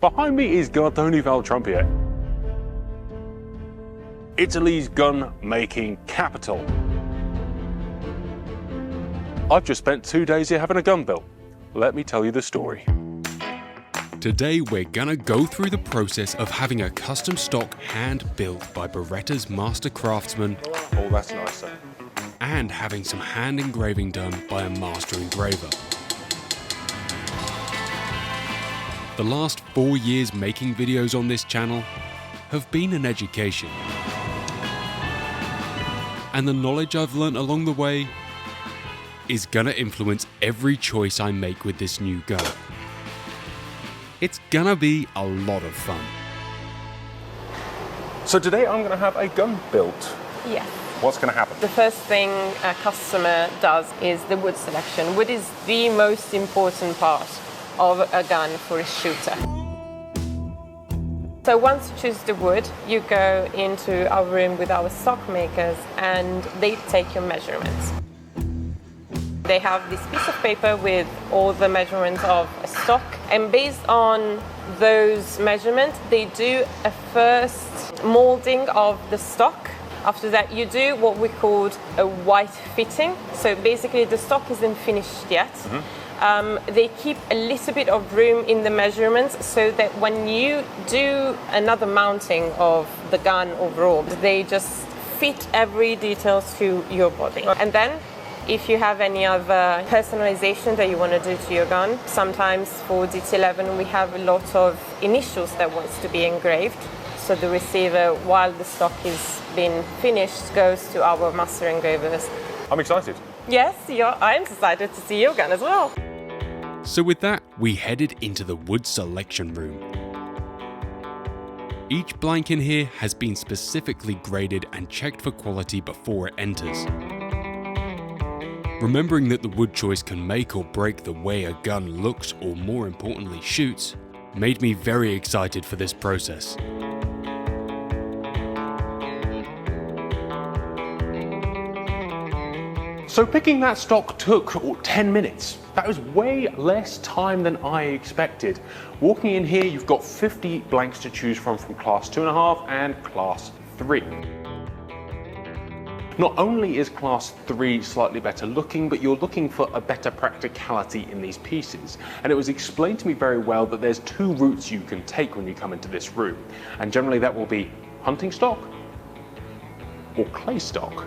Behind me is Gardoni Valtrumpier, Italy's gun-making capital. I've just spent 2 days here having a gun built. Let me tell you the story. Today we're gonna go through the process of having a custom stock hand-built by Beretta's master craftsman. Oh, that's nicer. And having some hand engraving done by a master engraver. The last 4 years making videos on this channel have been an education. And the knowledge I've learnt along the way is gonna influence every choice I make with this new gun. It's gonna be a lot of fun. So today I'm gonna have a gun built. Yeah. What's gonna happen? The first thing a customer does is the wood selection. Wood is the most important part of a gun for a shooter. So once you choose the wood, you go into our room with our stock makers and they take your measurements. They have this piece of paper with all the measurements of a stock, and based on those measurements, they do a first molding of the stock. After that, you do what we called a white fitting. So basically, the stock isn't finished yet. They keep a little bit of room in the measurements so that when you do another mounting of the gun overall, they just fit every detail to your body. And then, if you have any other personalization that you want to do to your gun, sometimes for DT11 we have a lot of initials that wants to be engraved. So the receiver, while the stock is being finished, goes to our master engravers. I'm excited. Yes, I'm excited to see your gun as well. So with that, we headed into the wood selection room. Each blank in here has been specifically graded and checked for quality before it enters. Remembering that the wood choice can make or break the way a gun looks, or more importantly shoots, made me very excited for this process. So picking that stock took 10 minutes. That was way less time than I expected. Walking in here, you've got 50 blanks to choose from class 2.5 and class 3. Not only is class 3 slightly better looking, but you're looking for a better practicality in these pieces. And it was explained to me very well that there's 2 routes you can take when you come into this room. And generally that will be hunting stock or clay stock.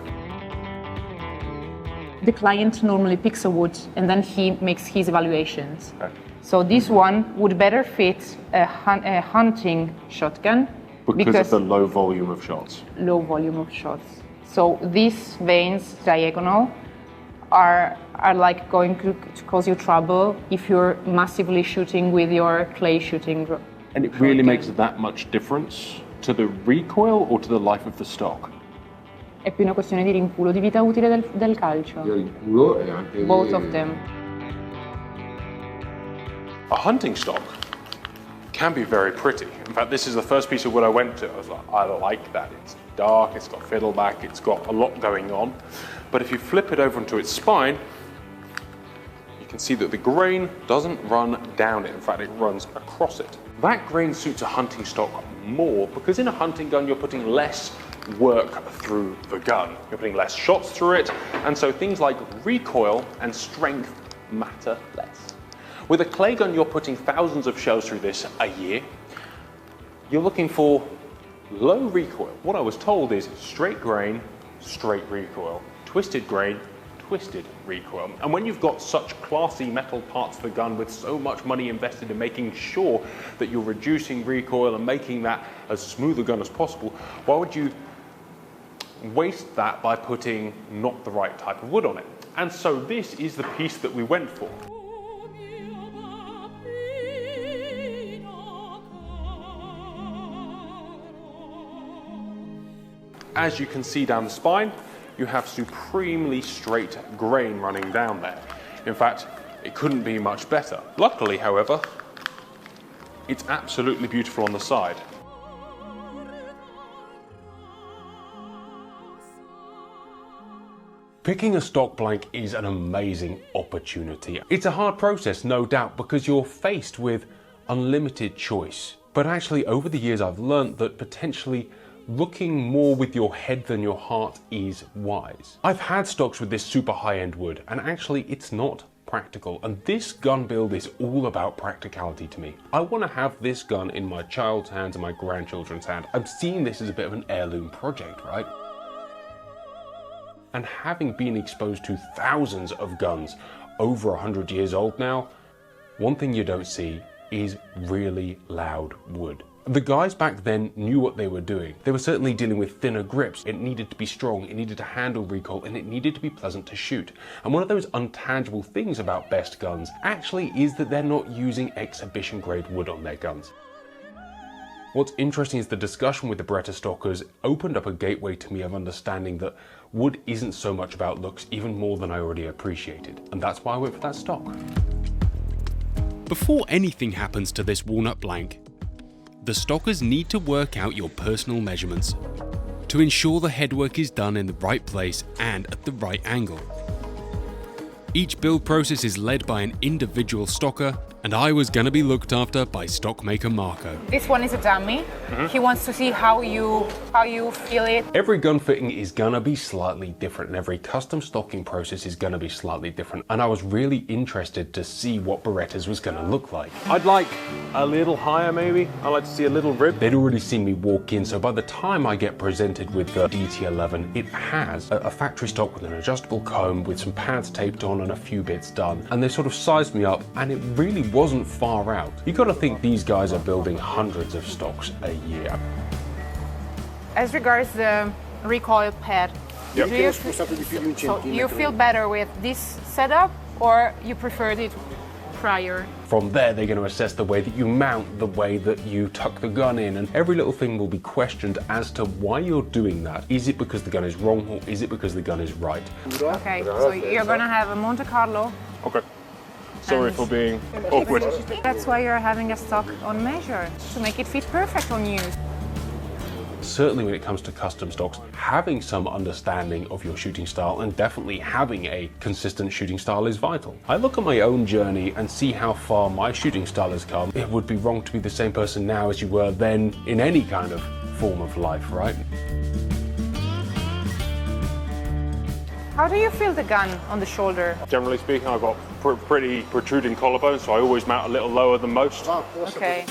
The client normally picks a wood and then he makes his evaluations. Okay. So this one would better fit a hunting shotgun Because of the low volume of shots. Low volume of shots. So these veins, diagonal, are like going to cause you trouble if you're massively shooting with your clay shooting. And it really makes that much difference to the recoil or to the life of the stock? È più una questione di rinculo, di vita utile del calcio. Rinculo e anche Both of them. A hunting stock can be very pretty. In fact, this is the first piece of wood I went to. I was like, I like that. It's dark, it's got fiddleback, it's got a lot going on. But if you flip it over onto its spine, you can see that the grain doesn't run down it. In fact, it runs across it. That grain suits a hunting stock more because in a hunting gun, you're putting less work through the gun. You're putting less shots through it, and so things like recoil and strength matter less. With a clay gun, you're putting thousands of shells through this a year. You're looking for low recoil. What I was told is straight grain, straight recoil, twisted grain, twisted recoil. And when you've got such classy metal parts of the gun with so much money invested in making sure that you're reducing recoil and making that as smooth a gun as possible, why would you waste that by putting not the right type of wood on it? And so this is the piece that we went for. As you can see down the spine, you have supremely straight grain running down there. In fact, it couldn't be much better. Luckily, however, it's absolutely beautiful on the side. Picking a stock blank is an amazing opportunity. It's a hard process, no doubt, because you're faced with unlimited choice. But actually, over the years, I've learned that potentially looking more with your head than your heart is wise. I've had stocks with this super high-end wood, and actually it's not practical, and this gun build is all about practicality to me. I want to have this gun in my child's hands and my grandchildren's hand. I'm seeing this as a bit of an heirloom project, right? And having been exposed to thousands of guns over 100 years old now, one thing you don't see is really loud wood. The guys back then knew what they were doing. They were certainly dealing with thinner grips. It needed to be strong, it needed to handle recoil, and it needed to be pleasant to shoot. And one of those untangible things about best guns actually is that they're not using exhibition grade wood on their guns. What's interesting is the discussion with the Beretta stockers opened up a gateway to me of understanding that wood isn't so much about looks, even more than I already appreciated. And that's why I went for that stock. Before anything happens to this walnut blank, the stockers need to work out your personal measurements to ensure the headwork is done in the right place and at the right angle. Each build process is led by an individual stocker, and I was going to be looked after by stockmaker Marco. This one is a dummy. He wants to see how you feel it. Every gun fitting is gonna be slightly different, and every custom stocking process is gonna be slightly different. And I was really interested to see what Beretta's was gonna look like. I'd like a little higher maybe. I'd like to see a little rib. They'd already seen me walk in, so by the time I get presented with the DT11, it has a factory stock with an adjustable comb, with some pads taped on and a few bits done. And they sort of sized me up, and it really wasn't far out. You gotta think these guys are building hundreds of stocks a year. As regards the recoil pad, Yep. do you feel better with this setup, or you preferred it prior? From there, they're going to assess the way that you mount, the way that you tuck the gun in, and every little thing will be questioned as to why you're doing that. Is it because the gun is wrong, or is it because the gun is right? Okay, so you're gonna have a Monte Carlo. Okay. Sorry for being awkward. That's why you're having a stock on measure, to make it fit perfect on you. Certainly when it comes to custom stocks, having some understanding of your shooting style and definitely having a consistent shooting style is vital. I look at my own journey and see how far my shooting style has come. It would be wrong to be the same person now as you were then in any kind of form of life, right? How do you feel the gun on the shoulder? Generally speaking, I've got pretty protruding collarbone, so I always mount a little lower than most. Okay.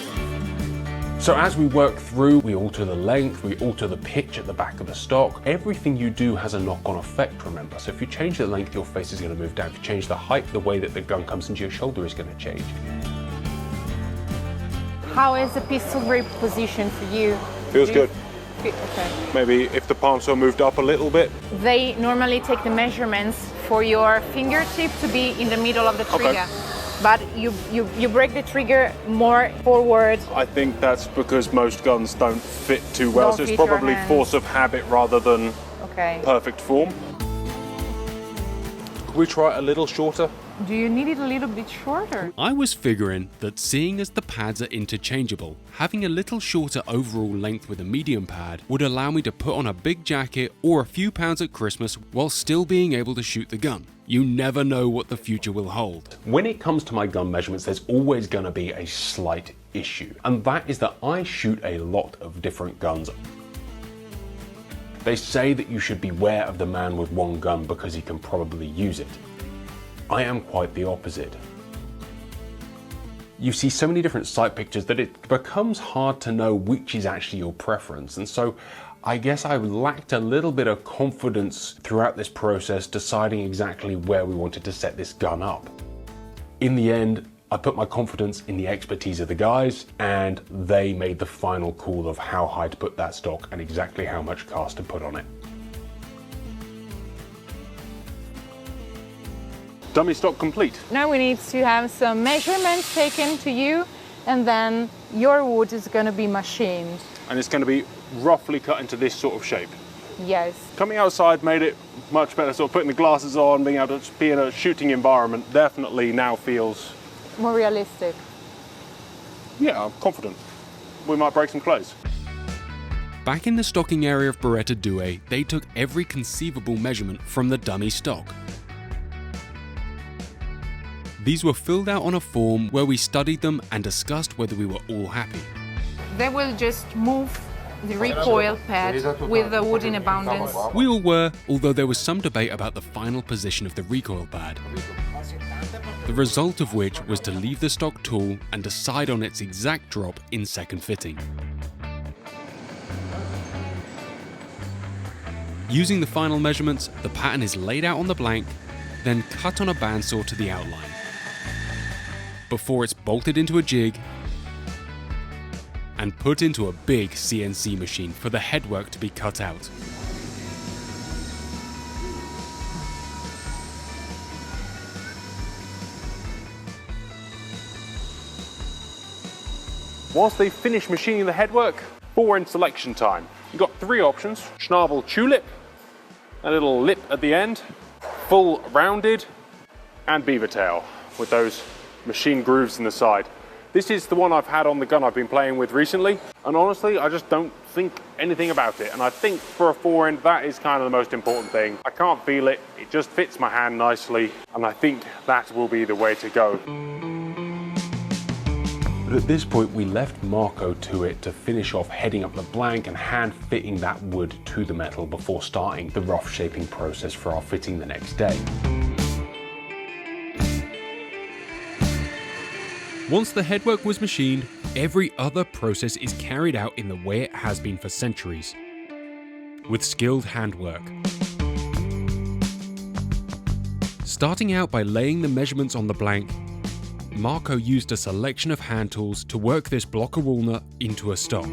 So as we work through, we alter the length, we alter the pitch at the back of the stock. Everything you do has a knock-on effect, remember. So if you change the length, your face is going to move down. If you change the height, the way that the gun comes into your shoulder is going to change. How is the pistol grip position for you? Feels good. Okay. Maybe if the palm saw moved up a little bit. They normally take the measurements for your fingertip to be in the middle of the trigger. Okay. But you break the trigger more forward. I think that's because most guns don't fit too well, Don't so it's fit your probably hands. force of habit rather than Okay. perfect form. Could we try it a little shorter? Do you need it a little bit shorter? I was figuring that seeing as the pads are interchangeable, having a little shorter overall length with a medium pad would allow me to put on a big jacket or a few pounds at Christmas while still being able to shoot the gun. You never know what the future will hold. When it comes to my gun measurements, there's always going to be a slight issue, and that is that I shoot a lot of different guns. They say that you should beware of the man with one gun because he can probably use it. I am quite the opposite. You see so many different sight pictures that it becomes hard to know which is actually your preference, and so I guess I lacked a little bit of confidence throughout this process deciding exactly where we wanted to set this gun up. In the end, I put my confidence in the expertise of the guys, and they made the final call of how high to put that stock and exactly how much cast to put on it. Dummy stock complete. Now we need to have some measurements taken to you, and then your wood is going to be machined. And it's going to be roughly cut into this sort of shape. Yes. Coming outside made it much better, sort of putting the glasses on, being able to be in a shooting environment definitely now feels, More realistic. yeah, I'm confident. We might break some clothes. Back in the stocking area of Beretta Due, they took every conceivable measurement from the dummy stock. These were filled out on a form where we studied them and discussed whether we were all happy. They will just move the recoil pad with the wood in abundance. We all were, although there was some debate about the final position of the recoil pad. The result of which was to leave the stock tool and decide on its exact drop in second fitting. Using the final measurements, the pattern is laid out on the blank, then cut on a bandsaw to the outline. Before it's bolted into a jig and put into a big CNC machine for the headwork to be cut out. Once they finish machining the headwork, fore-end selection time. You've got three options: schnabel tulip, a little lip at the end, full rounded, and beaver tail with those machine grooves in the side. This is the one I've had on the gun I've been playing with recently, and honestly, I just don't think anything about it. And I think for a fore-end, that is kind of the most important thing. I can't feel it, it just fits my hand nicely, and I think that will be the way to go. But at this point, we left Marco to it to finish off heading up the blank and hand fitting that wood to the metal before starting the rough shaping process for our fitting the next day. Once the headwork was machined, every other process is carried out in the way it has been for centuries, with skilled handwork. Starting out by laying the measurements on the blank, Marco used a selection of hand tools to work this block of walnut into a stock.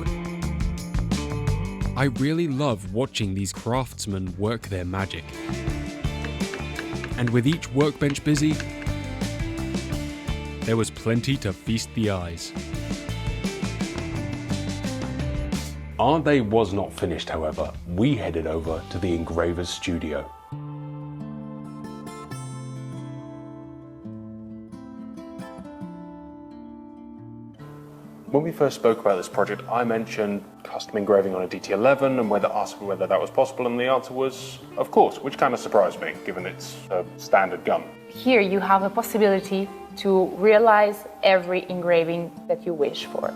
I really love watching these craftsmen work their magic. And with each workbench busy, there was plenty to feast the eyes. Our day was not finished, however. We headed over to the engraver's studio. When we first spoke about this project, I mentioned custom engraving on a DT11 and asked whether that was possible, and the answer was, of course, which kind of surprised me, given it's a standard gun. Here you have a possibility to realize every engraving that you wish for.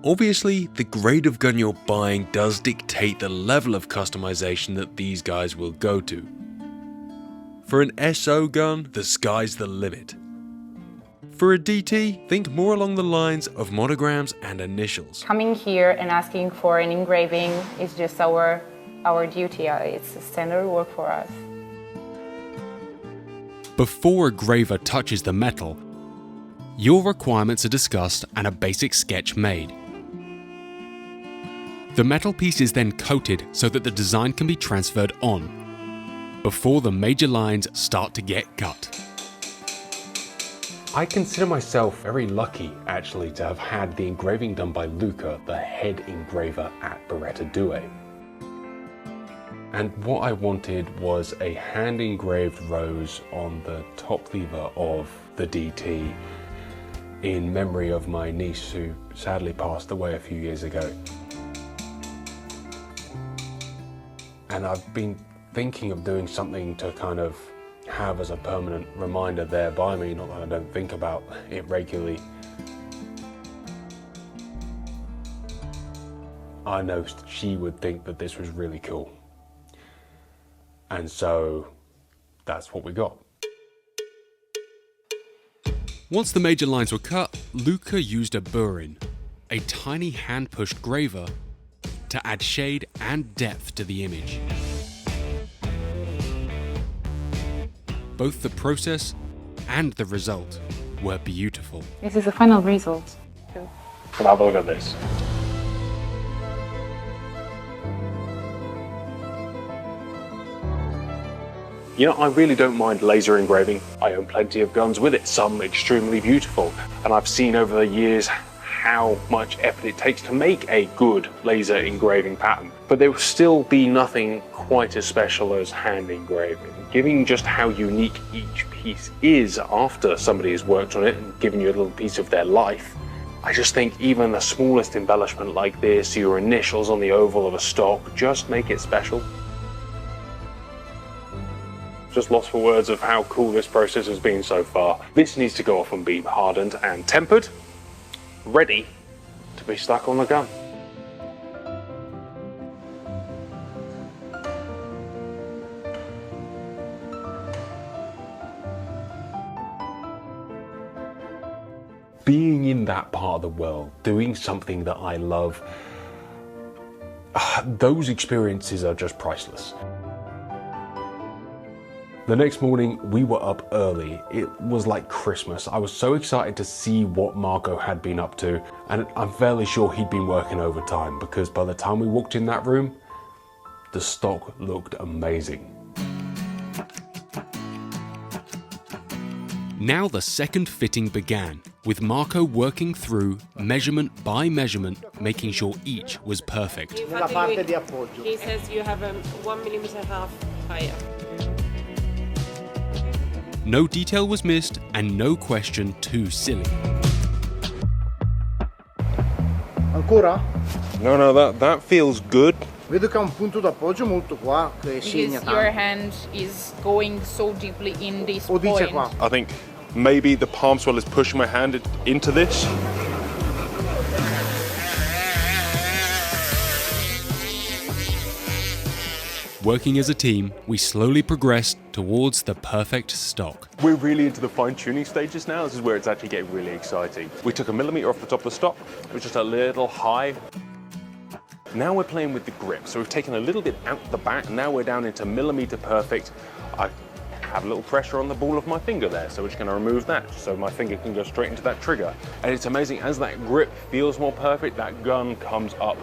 Obviously, the grade of gun you're buying does dictate the level of customization that these guys will go to. For an SO gun, the sky's the limit. For a DT, think more along the lines of monograms and initials. Coming here and asking for an engraving is just our duty. It's a standard work for us. Before a graver touches the metal, your requirements are discussed and a basic sketch made. The metal piece is then coated so that the design can be transferred on, before the major lines start to get cut. I consider myself very lucky, actually, to have had the engraving done by Luca, the head engraver at Beretta Due. And what I wanted was a hand-engraved rose on the top lever of the DT in memory of my niece who sadly passed away a few years ago. And I've been thinking of doing something to kind of have as a permanent reminder there by me, not that I don't think about it regularly. I know she would think that this was really cool. And so that's what we got. Once the major lines were cut, Luca used a burin, a tiny hand-pushed graver, to add shade and depth to the image. Both the process and the result were beautiful. This is the final result. Come have a look at this. You know, I really don't mind laser engraving. I own plenty of guns with it, some extremely beautiful, and I've seen over the years how much effort it takes to make a good laser engraving pattern. But there will still be nothing quite as special as hand engraving. Given just how unique each piece is after somebody has worked on it and given you a little piece of their life, I just think even the smallest embellishment like this, your initials on the oval of a stock, just make it special. just lost for words of how cool this process has been so far. This needs to go off and be hardened and tempered, ready to be stuck on the gun. Being in that part of the world, doing something that I love, those experiences are just priceless. The next morning, we were up early. It was like Christmas. I was so excited to see what Marco had been up to, and I'm fairly sure he'd been working overtime, because by the time we walked in that room, the stock looked amazing. Now the second fitting began, with Marco working through measurement by measurement, making sure each was perfect. Nella parte di appoggio. He says you have a 1.5 millimeter higher. No detail was missed and no question too silly. Ancora? No, that feels good. Vedo che ha un punto d'appoggio molto qua, che segna Because your tanto. hand is going so deeply in this O dice point. qua. I think maybe the palm swell is pushing my hand into this. Working as a team, we slowly progressed towards the perfect stock. We're really into the fine-tuning stages now. This is where it's actually getting really exciting. We took 1 millimeter off the top of the stock. It was just a little high. Now we're playing with the grip. So we've taken a little bit out the back. Now we're down into millimeter perfect. I have a little pressure on the ball of my finger there, so we're just going to remove that so my finger can go straight into that trigger. And it's amazing, as that grip feels more perfect, that gun comes up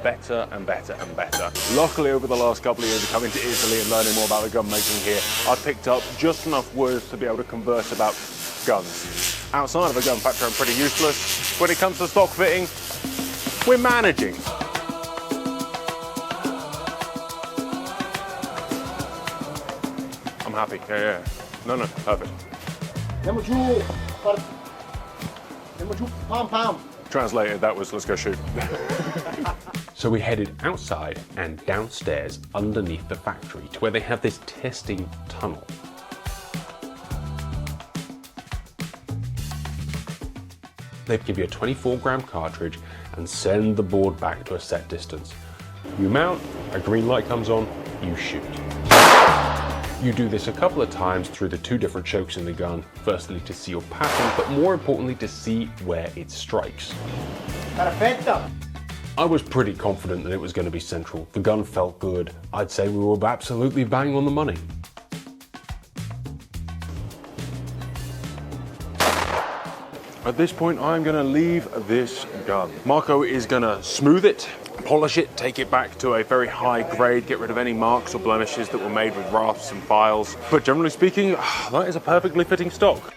better and better and better. Luckily, over the last couple of years of coming to Italy and learning more about the gun making here, I've picked up just enough words to be able to converse about guns. Outside of a gun factory, I'm pretty useless. When it comes to stock fitting, we're managing. I'm happy, yeah. No, perfect. Andiamo giù, andiamo giù, pam pam. Translated, that was, let's go shoot. So we headed outside and downstairs underneath the factory to where they have this testing tunnel. They give you a 24-gram cartridge and send the board back to a set distance. You mount, a green light comes on, you shoot. You do this a couple of times through the 2 different chokes in the gun, firstly to see your pattern, but more importantly to see where it strikes. Perfetta. I was pretty confident that it was going to be central. The gun felt good. I'd say we were absolutely bang on the money. At this point, I'm gonna leave this gun. Marco is gonna smooth it, polish it, take it back to a very high grade, get rid of any marks or blemishes that were made with rasps and files. But generally speaking, that is a perfectly fitting stock.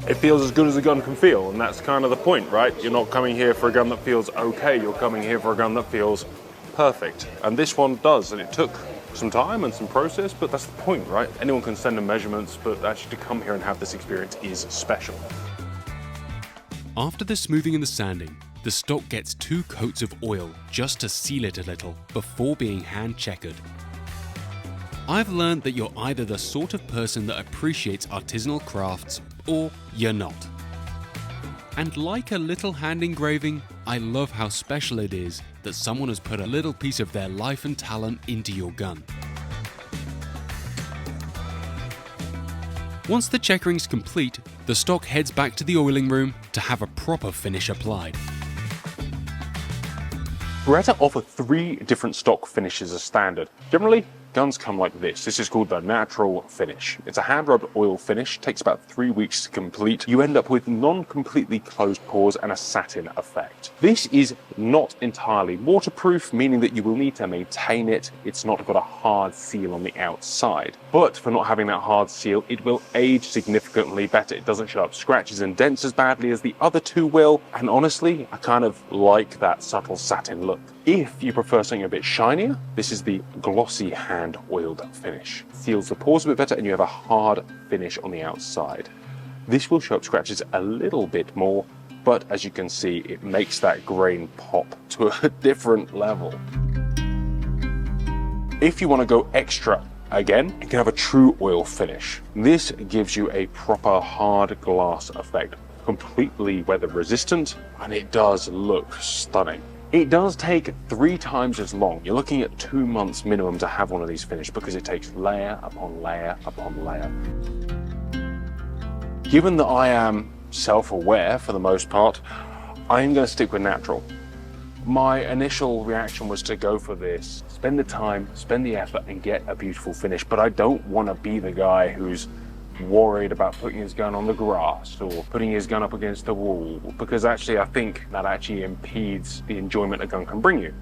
It feels as good as a gun can feel, and that's kind of the point, right? You're not coming here for a gun that feels okay, you're coming here for a gun that feels perfect. And this one does, and it took some time and some process, but that's the point, right? Anyone can send them measurements, but actually to come here and have this experience is special. After the smoothing and the sanding, the stock gets 2 coats of oil just to seal it a little before being hand checkered. I've learned that you're either the sort of person that appreciates artisanal crafts or you're not. And like a little hand engraving, I love how special it is that someone has put a little piece of their life and talent into your gun. Once the checkering's complete, the stock heads back to the oiling room to have a proper finish applied. Beretta offer 3 different stock finishes as standard. Generally, guns come like this. This is called the natural finish. It's a hand-rubbed oil finish, takes about 3 weeks to complete. You end up with non-completely closed pores and a satin effect. This is not entirely waterproof, meaning that you will need to maintain it. It's not got a hard seal on the outside. But for not having that hard seal, it will age significantly better. It doesn't show up scratches and dents as badly as the other 2 will. And honestly, I kind of like that subtle satin look. If you prefer something a bit shinier, this is the glossy hand oiled finish. Seals the pores a bit better and you have a hard finish on the outside. This will show up scratches a little bit more, but as you can see, it makes that grain pop to a different level. If you want to go extra Again, you can have a true oil finish. This gives you a proper hard glass effect, completely weather resistant, and it does look stunning. It does take 3 times as long. You're looking at 2 months minimum to have one of these finished because it takes layer upon layer upon layer. Given that I am self-aware for the most part, I'm going to stick with natural. My initial reaction was to go for this, spend the time, spend the effort, and get a beautiful finish, but I don't want to be the guy who's worried about putting his gun on the grass or putting his gun up against the wall, because actually I think that actually impedes the enjoyment a gun can bring you.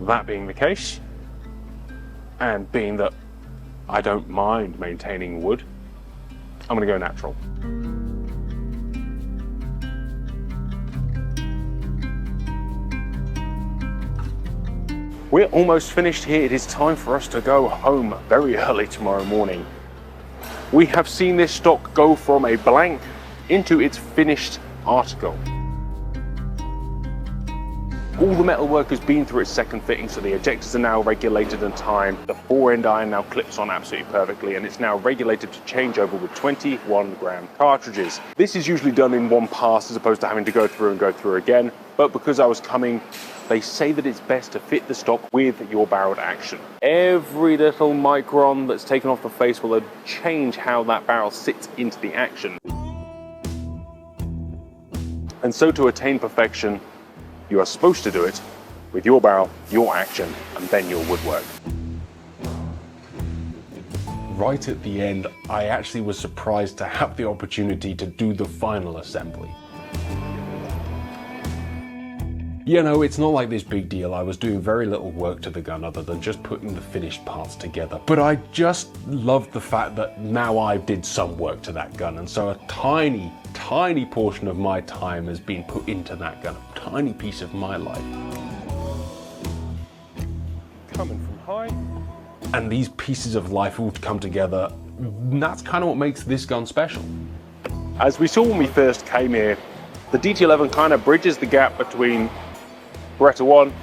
That being the case, and being that I don't mind maintaining wood, I'm going to go natural. We're almost finished here. It is time for us to go home very early tomorrow morning. We have seen this stock go from a blank into its finished article. All the metalwork has been through its second fitting, so the ejectors are now regulated and timed. The fore-end iron now clips on absolutely perfectly, and it's now regulated to change over with 21-gram cartridges. This is usually done in one pass as opposed to having to go through again, but because I was coming, they say that it's best to fit the stock with your barreled action. Every little micron that's taken off the face will change how that barrel sits into the action. And so to attain perfection, you are supposed to do it with your barrel, your action, and then your woodwork. Right at the end, I actually was surprised to have the opportunity to do the final assembly. You know, it's not like this big deal. I was doing very little work to the gun other than just putting the finished parts together. But I just loved the fact that now I did some work to that gun, and so a tiny portion of my time has been put into that gun, a tiny piece of my life. Coming from high. And these pieces of life all come together. That's kind of what makes this gun special. As we saw when we first came here, the DT11 kind of bridges the gap between Beretta 1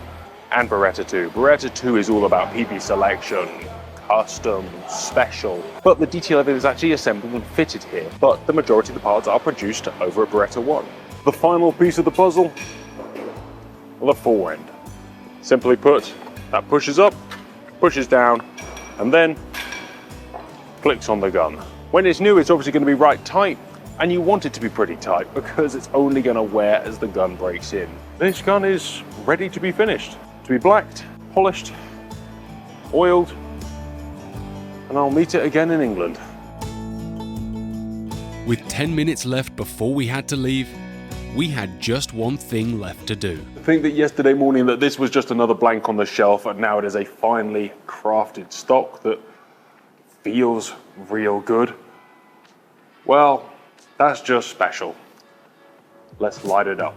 and Beretta 2. Beretta 2 is all about PP selection, custom, special, but the DT11 is actually assembled and fitted here, but the majority of the parts are produced over at Beretta 1. The final piece of the puzzle, the fore end. Simply put, that pushes up, pushes down, and then clicks on the gun. When it's new, it's obviously going to be right tight, and you want it to be pretty tight because it's only going to wear as the gun breaks in. This gun is ready to be finished, to be blacked, polished, oiled, and I'll meet it again in England. With 10 minutes left before we had to leave, we had just one thing left to do. I think that yesterday morning that this was just another blank on the shelf, and now it is a finely crafted stock that feels real good. Well, that's just special. Let's light it up.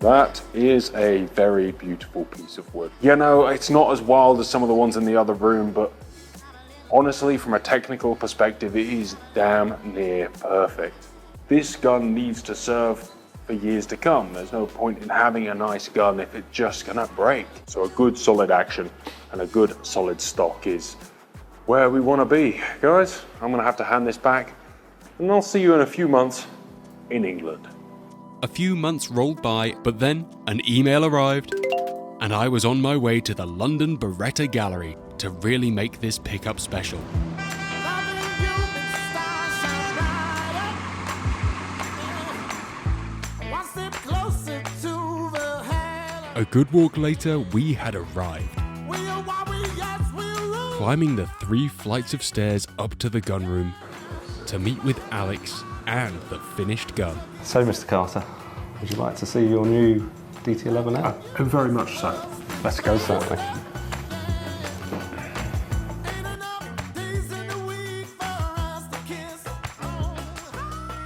That is a very beautiful piece of wood. You know, it's not as wild as some of the ones in the other room, but honestly, from a technical perspective, it is damn near perfect. This gun needs to serve for years to come. There's no point in having a nice gun if it's just gonna break. So a good solid action and a good solid stock is where we wanna be. Guys, I'm gonna have to hand this back, and I'll see you in a few months in England. A few months rolled by, but then an email arrived, and I was on my way to the London Beretta Gallery to really make this pickup special. A good walk later, we had arrived. Climbing the 3 flights of stairs up to the gun room to meet with Alex and the finished gun. So, Mr. Carter, would you like to see your new DT11L? Very much so. Let's go for it.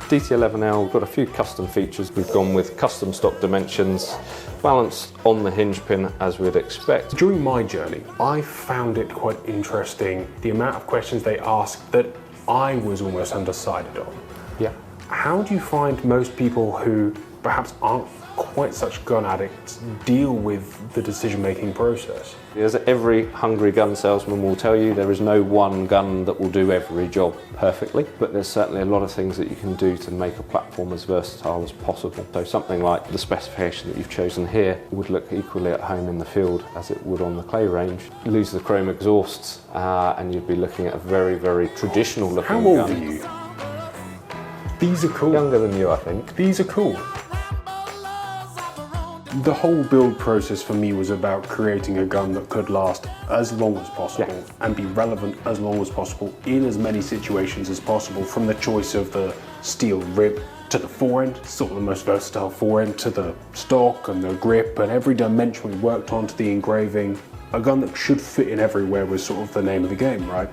DT11L, we've got a few custom features. We've gone with custom stock dimensions, balanced on the hinge pin as we'd expect. During my journey, I found it quite interesting the amount of questions they asked that I was almost undecided on. Yeah. How do you find most people who perhaps aren't quite such gun addicts deal with the decision-making process? As every hungry gun salesman will tell you, there is no one gun that will do every job perfectly, but there's certainly a lot of things that you can do to make a platform as versatile as possible. So something like the specification that you've chosen here would look equally at home in the field as it would on the clay range. Lose the chrome exhausts and you'd be looking at a very, very traditional looking gun. How old are you? These are cool. Younger than you, I think. These are cool. The whole build process for me was about creating a gun that could last as long as possible and be relevant as long as possible in as many situations as possible, from the choice of the steel rib to the forend, sort of the most versatile forend, to the stock and the grip and every dimension we worked on, to the engraving. A gun that should fit in everywhere was sort of the name of the game, right?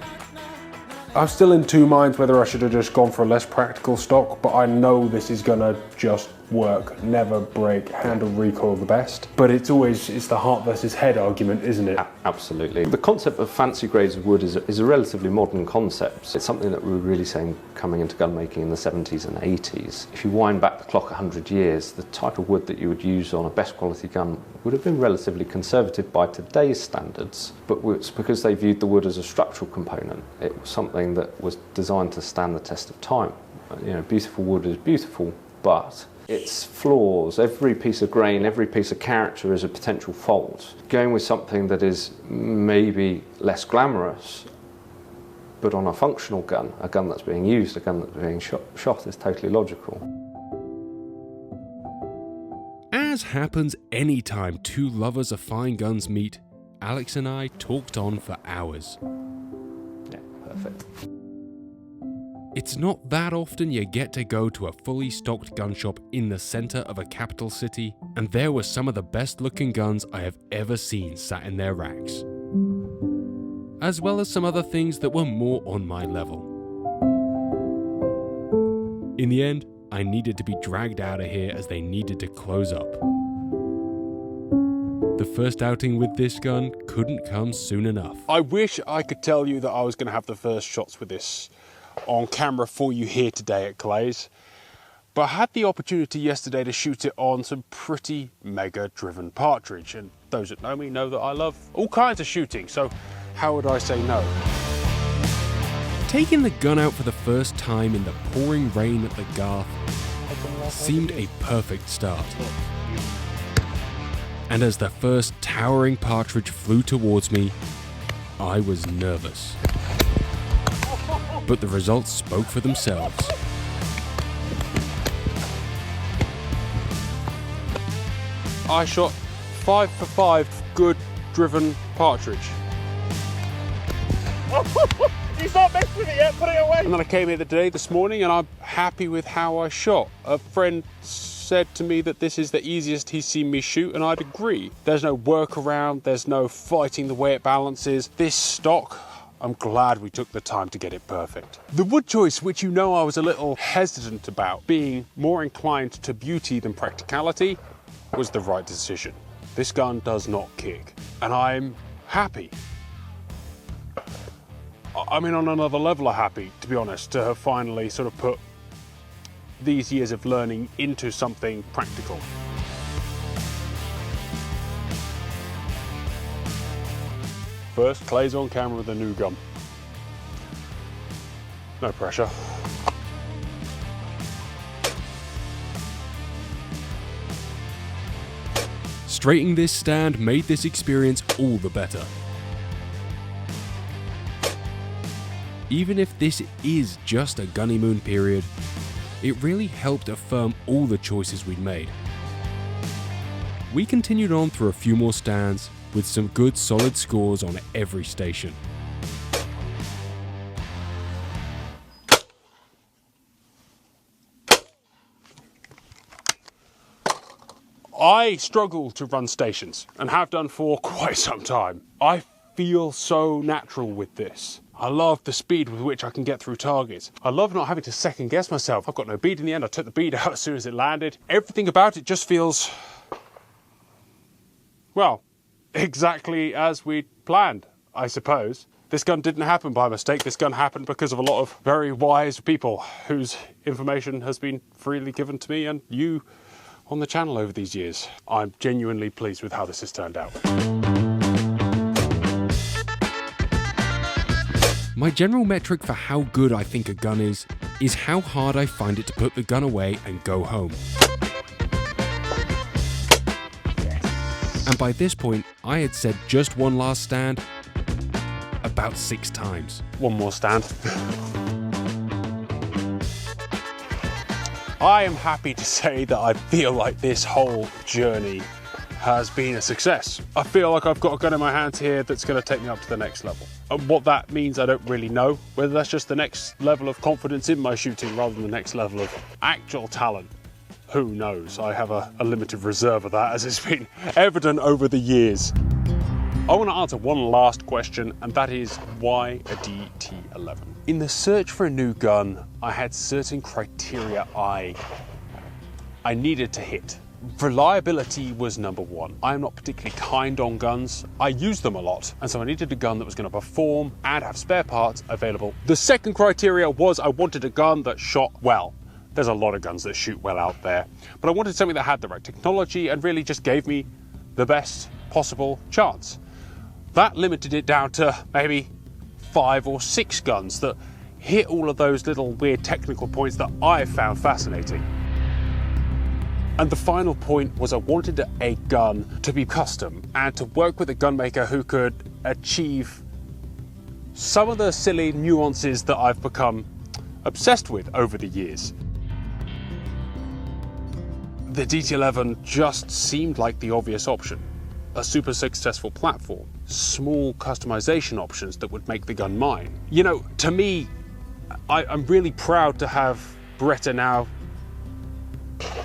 I'm still in two minds whether I should have just gone for a less practical stock, but I know this is gonna just work, never break, handle recoil the best. But it's the heart versus head argument, isn't it? Absolutely. The concept of fancy grades of wood is a relatively modern concept. It's something that we were really saying coming into gun making in the 70s and 80s. If you wind back the clock 100 years, the type of wood that you would use on a best quality gun would have been relatively conservative by today's standards, but it's because they viewed the wood as a structural component. It was something that was designed to stand the test of time. You know, beautiful wood is beautiful, but its flaws, every piece of grain, every piece of character is a potential fault. Going with something that is maybe less glamorous, but on a functional gun, a gun that's being used, a gun that's being shot is totally logical. As happens any time two lovers of fine guns meet, Alex and I talked on for hours. Yeah, perfect. It's not that often you get to go to a fully stocked gun shop in the centre of a capital city, and there were some of the best looking guns I have ever seen sat in their racks, as well as some other things that were more on my level. In the end, I needed to be dragged out of here as they needed to close up. The first outing with this gun couldn't come soon enough. I wish I could tell you that I was going to have the first shots with this on camera for you here today at Clay's, but I had the opportunity yesterday to shoot it on some pretty mega driven partridge, and those that know me know that I love all kinds of shooting, so how would I say no? Taking the gun out for the first time in the pouring rain at the Garth seemed a perfect start. And as the first towering partridge flew towards me, I was nervous. But the results spoke for themselves. I shot 5 for 5 good driven partridge. He's not messed with it yet, put it away! And then I came here this morning and I'm happy with how I shot. A friend said to me that this is the easiest he's seen me shoot, and I'd agree. There's no workaround, there's no fighting the way it balances. This stock, I'm glad we took the time to get it perfect. The wood choice, which you know I was a little hesitant about, being more inclined to beauty than practicality, was the right decision. This gun does not kick, and I'm happy. I mean, on another level I'm happy, to be honest, to have finally sort of put these years of learning into something practical. First, Clay's on camera with a new gun. No pressure. Straightening this stand made this experience all the better. Even if this is just a gunnymoon period, it really helped affirm all the choices we'd made. We continued on through a few more stands with some good solid scores on every station. I struggle to run stations and have done for quite some time. I feel so natural with this. I love the speed with which I can get through targets. I love not having to second guess myself. I've got no bead in the end. I took the bead out as soon as it landed. Everything about it just feels, well, exactly as we'd planned, I suppose. This gun didn't happen by mistake. This gun happened because of a lot of very wise people whose information has been freely given to me, and you on the channel over these years. I'm genuinely pleased with how this has turned out. My general metric for how good I think a gun is how hard I find it to put the gun away and go home. And by this point, I had said just one last stand about 6 times. One more stand. I am happy to say that I feel like this whole journey has been a success. I feel like I've got a gun in my hands here that's going to take me up to the next level. And what that means, I don't really know. Whether that's just the next level of confidence in my shooting rather than the next level of actual talent, who knows? I have a limited reserve of that, as it's been evident over the years. I want to answer one last question, and that is, why a DT11? In the search for a new gun, I had certain criteria I needed to hit. Reliability was number one. I am not particularly kind on guns. I use them a lot, and so I needed a gun that was going to perform and have spare parts available. The second criteria was I wanted a gun that shot well. There's a lot of guns that shoot well out there, but I wanted something that had the right technology and really just gave me the best possible chance. That limited it down to maybe 5 or 6 guns that hit all of those little weird technical points that I found fascinating. And the final point was I wanted a gun to be custom and to work with a gun maker who could achieve some of the silly nuances that I've become obsessed with over the years. The DT11 just seemed like the obvious option. A super successful platform, small customization options that would make the gun mine. You know, to me, I'm really proud to have Beretta now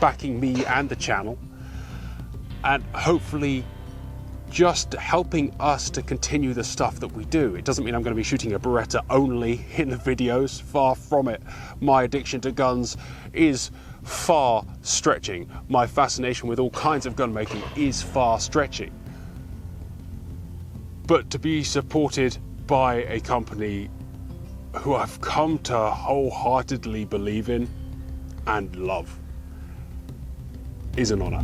backing me and the channel, and hopefully just helping us to continue the stuff that we do. It doesn't mean I'm going to be shooting a Beretta only in the videos, far from it. My addiction to guns is far stretching. My fascination with all kinds of gun making is far stretching. But to be supported by a company who I've come to wholeheartedly believe in and love is an honor.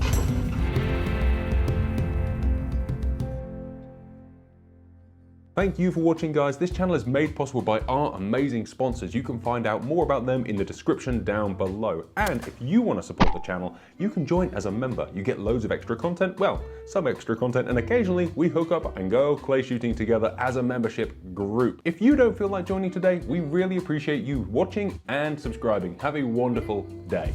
Thank you for watching, guys. This channel is made possible by our amazing sponsors. You can find out more about them in the description down below. And if you want to support the channel, you can join as a member. You get loads of extra content, well, some extra content, and occasionally we hook up and go clay shooting together as a membership group. If you don't feel like joining today, we really appreciate you watching and subscribing. Have a wonderful day.